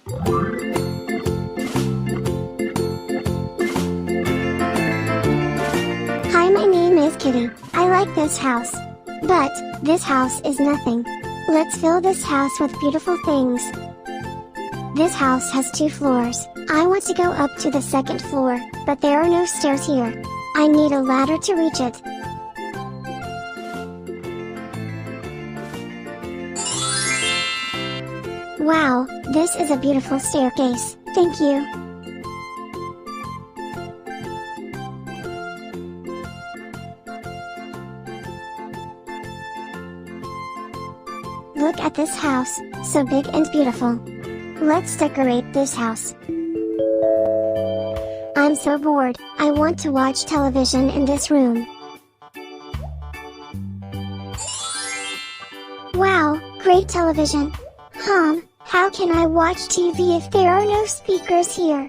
Hi, my name is Kitty. I like this house. But, this house is nothing. Let's fill this house with beautiful things. This house has 2 floors. I want to go up to the 2nd floor, but there are no stairs here. I need a ladder to reach it. Wow, this is a beautiful staircase, thank you. Look at this house, so big and beautiful. Let's decorate this house. I'm so bored, I want to watch television in this room. Wow, great television. How can I watch TV if there are no speakers here?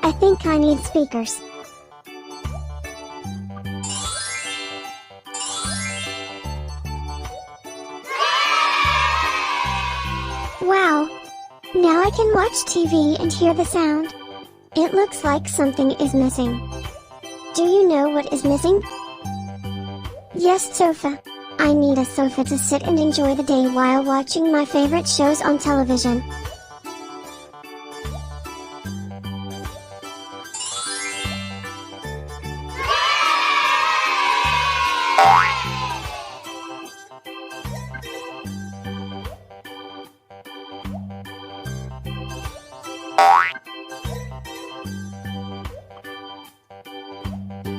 I think I need speakers. Wow! Now I can watch TV and hear the sound. It looks like something is missing. Do you know what is missing? Yes, sofa. I need a sofa to sit and enjoy the day while watching my favorite shows on television.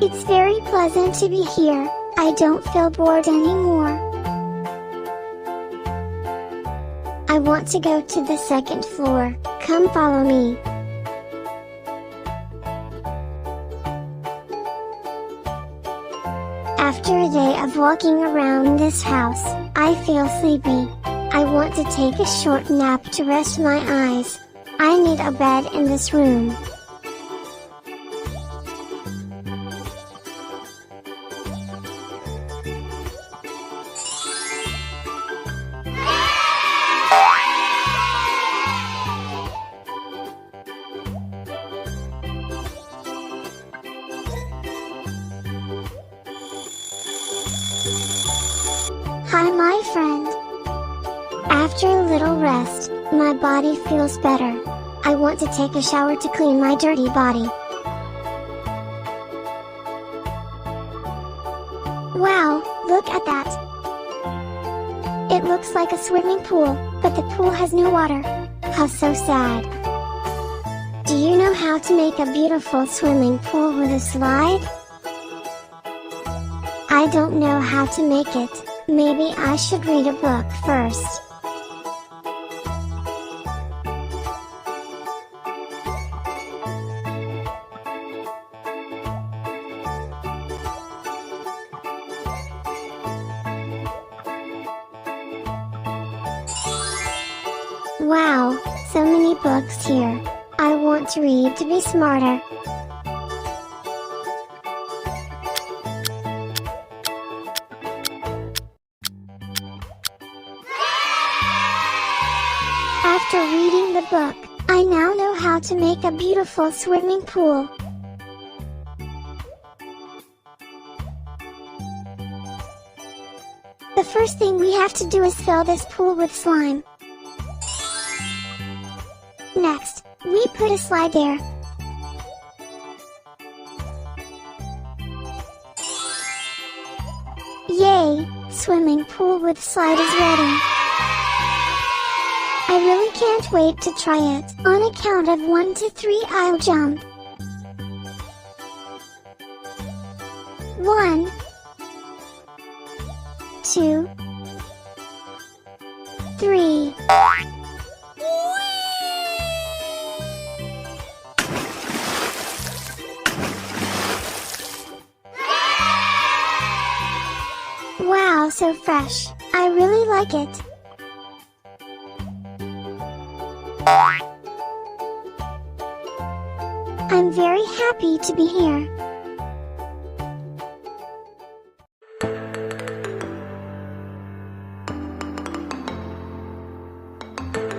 It's very pleasant to be here. I don't feel bored anymore. I want to go to the 2nd floor. Come follow me. After a day of walking around this house, I feel sleepy. I want to take a short nap to rest my eyes. I need a bed in this room. Hi, my friend. After a little rest, my body feels better. I want to take a shower to clean my dirty body. Wow, look at that. It looks like a swimming pool, but the pool has no water. How so sad. Do you know how to make a beautiful swimming pool with a slide? I don't know how to make it. Maybe I should read a book first. Wow, so many books here. I want to read to be smarter. After reading the book, I now know how to make a beautiful swimming pool. The first thing we have to do is fill this pool with slime. Next, we put a slide there. Yay! Swimming pool with slide is ready. I really can't wait to try it. On a count of 1 to 3, I'll jump. 1, 2, 3. Wow, so fresh. I really like it. I'm very happy to be here.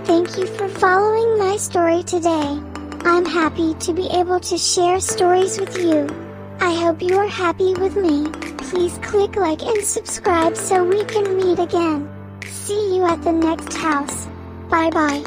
Thank you for following my story today. I'm happy to be able to share stories with you. I hope you are happy with me. Please click like and subscribe so we can meet again. See you at the next house. Bye bye.